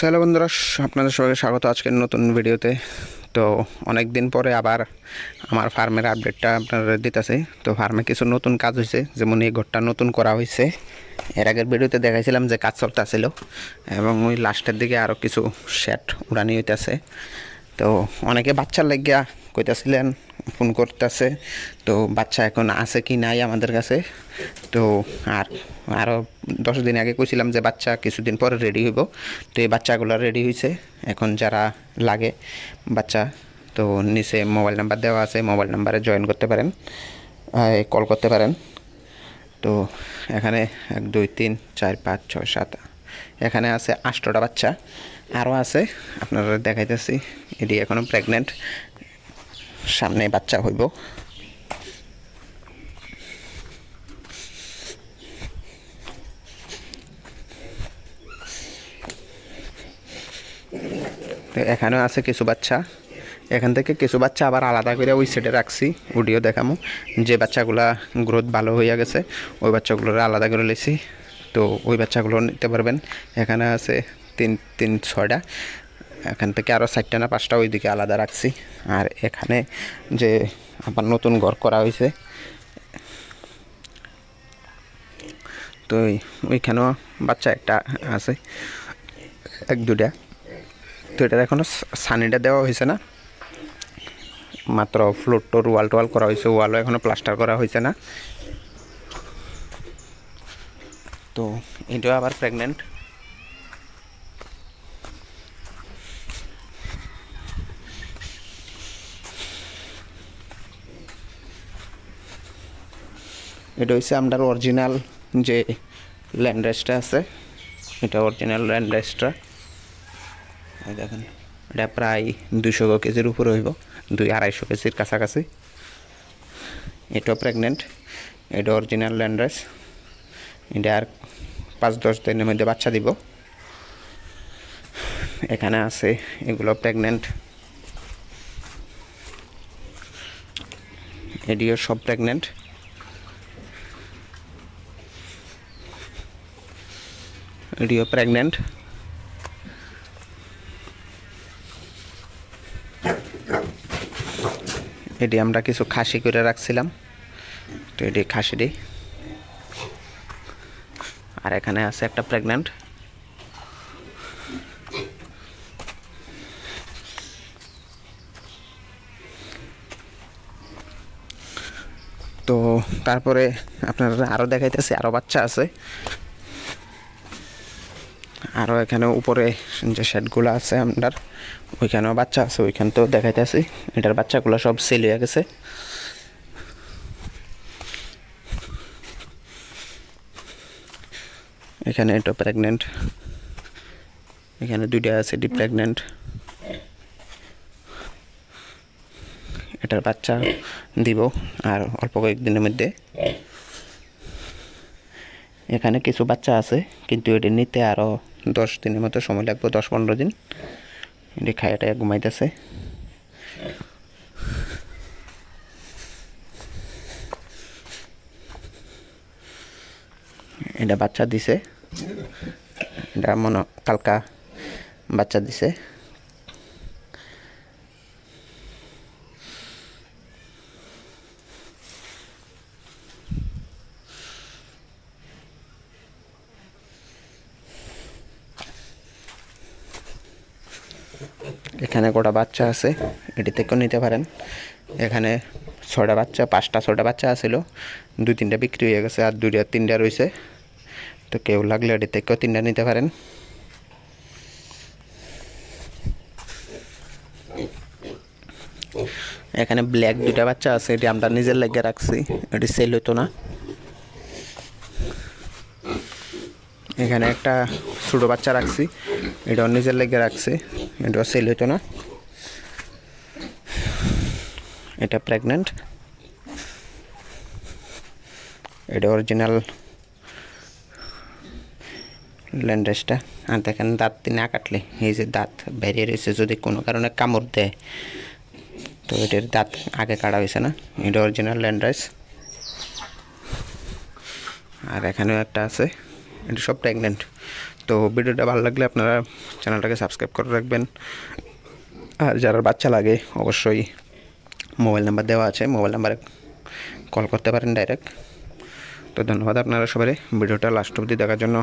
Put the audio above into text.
Hello বন্ধুরা, আপনাদের সবাইকে স্বাগত আজকের নতুন ভিডিওতে। তো অনেক দিন পরে আবার আমার ফার্মের আপডেটটা আপনারা দিতেছে। তো ফার্মে কিছু নতুন কাজ হয়েছে, যেমন এই ঘরটা নতুন করা হয়েছে। এর আগের ভিডিওতে দেখাইছিলাম যে কাজ চলতেছিল, এবং ওই লাস্টের দিকে আরও কিছু শেড উড়ানি হইতেছে। তো অনেকে বাচ্চার লাগিয়া কইতেছিলেন, ফোন করতেছে। তো বাচ্চা এখন আছে কি নাই আমাদের কাছে। তো আরও 10 দিন আগে কইছিলাম যে বাচ্চা কিছুদিন পরে রেডি হইব। তো এই বাচ্চাগুলো রেডি হয়েছে। এখন যারা লাগে বাচ্চা, তো নিচে মোবাইল নাম্বার দেওয়া আছে, মোবাইল নাম্বারে জয়েন করতে পারেন, কল করতে পারেন। তো এখানে 1 2 3 4 5 6 7 এখানে আছে 8টা বাচ্চা, আরও আছে আপনারা দেখাইতেছি। এটি এখনও প্রেগনেন্ট, সামনে বাচ্চা হইব। এখানেও আছে কিছু বাচ্চা। এখান থেকে কিছু বাচ্চা আবার আলাদা করে ওই সাইডে রাখছি, ভিডিও দেখামো। যে বাচ্চাগুলা গ্রোথ ভালো হইয়া গেছে ওই বাচ্চাগুলোর আলাদা করে লেছি। তো ওই বাচ্চাগুলো নিতে পারবেন। এখানে আছে 3 6টা, এখান থেকে আরও 4টা না 5টা ওইদিকে আলাদা রাখছি। আর এখানে যে আবার নতুন ঘর করা হয়েছে, তো ওইখানেও বাচ্চা একটা আছে, 1 2টা। তো এটার এখনও সানিটা দেওয়া হয়েছে না, মাত্র ফ্লোর টোর ওয়াল টোয়াল করা হয়েছে, ওয়ালও এখনও প্লাস্টার করা হয়েছে না। তো এটাও আবার প্রেগনেন্ট। এটা হচ্ছে আপনার অরিজিনাল যে ল্যান্ড রেস্টটা আছে, এটা অরিজিনাল ল্যান্ড রেস্টটা। দেখেন, এটা প্রায় 200 কেজির উপরে হইব, 200-250 কেজির কাছাকাছি। এটাও প্রেগনেন্ট, এটা অরিজিনাল ল্যান্ড রেস্ট। এটা আর 5-10 দিনের মধ্যে বাচ্চা দিব। এখানে আছে এগুলো প্রেগনেন্ট, এটিও সব প্রেগনেন্ট। এটিও প্রেগনেন্ট। এটি আমরা কিছু খাসি করে রাখছিলাম, তো এটি খাসিটি। আর এখানে আছে একটা প্রেগনেন্ট। তো তারপরে আপনারা আরও দেখাইতেছে, আরও বাচ্চা আছে। আরও এখানে উপরে যে শেডগুলো আছে আপনার, ওইখানেও বাচ্চা আছে, ওইখান তো দেখাইতেছি। এটার বাচ্চাগুলো সব সেল হয়ে গেছে। এখানে এটা প্রেগনেন্ট, এখানে 2টা আছে, এটি প্রেগনেন্ট। এটার বাচ্চা দিব আর অল্প কয়েকদিনের মধ্যে। এখানে কিছু বাচ্চা আছে, কিন্তু এটি নিতে আরও 10 দিনের মতো সময় লাগবে, 10-15 দিন। এটি খায়াটায় ঘুমাইতেছে। এটা বাচ্চা দিছে, এটা মনে কালকা বাচ্চা দিছে। এখানে কটা বাচ্চা আছে, এটি থেকেও নিতে পারেন। এখানে 6টা বাচ্চা, 5টা-6টা বাচ্চা আছিল, 2-3টা বিক্রি হয়ে গেছে, আর 2-3টা রয়েছে। তো কেউ লাগলে এটি থেকেও 3টা নিতে পারেন। এখানে ব্ল্যাক 2টা বাচ্চা আছে, এটি আমরা নিজের লাগিয়ে রাখছি, এটি সেল হইতো না। এখানে একটা ছোটো বাচ্চা রাখছি, এটাও নিজের লেগে রাখছি, এটাও সেল হইতো না। এটা প্রেগনেন্ট, এটা অরিজিনাল ল্যান্ডেসটা। আর দেখেন দাঁত না কাটলে, এই যে দাঁত বেরিয়ে রয়েছে, যদি কোনো কারণে কামড় দেয় তো এটার দাঁত আগে কাটা হয়েছে না। এটা অরিজিনাল ল্যান্ডেস। আর এখানেও একটা আছে, এটা সব প্রেগনেন্ট। তো ভিডিওটা ভালো লাগলে আপনারা চ্যানেলটাকে সাবস্ক্রাইব করে রাখবেন। আর যারা বাচ্চা লাগে অবশ্যই মোবাইল নাম্বার দেওয়া আছে, মোবাইল নাম্বারে কল করতে পারেন ডাইরেক্ট। তো ধন্যবাদ আপনারা সবাই ভিডিওটা লাস্ট অবধি দেখার জন্য।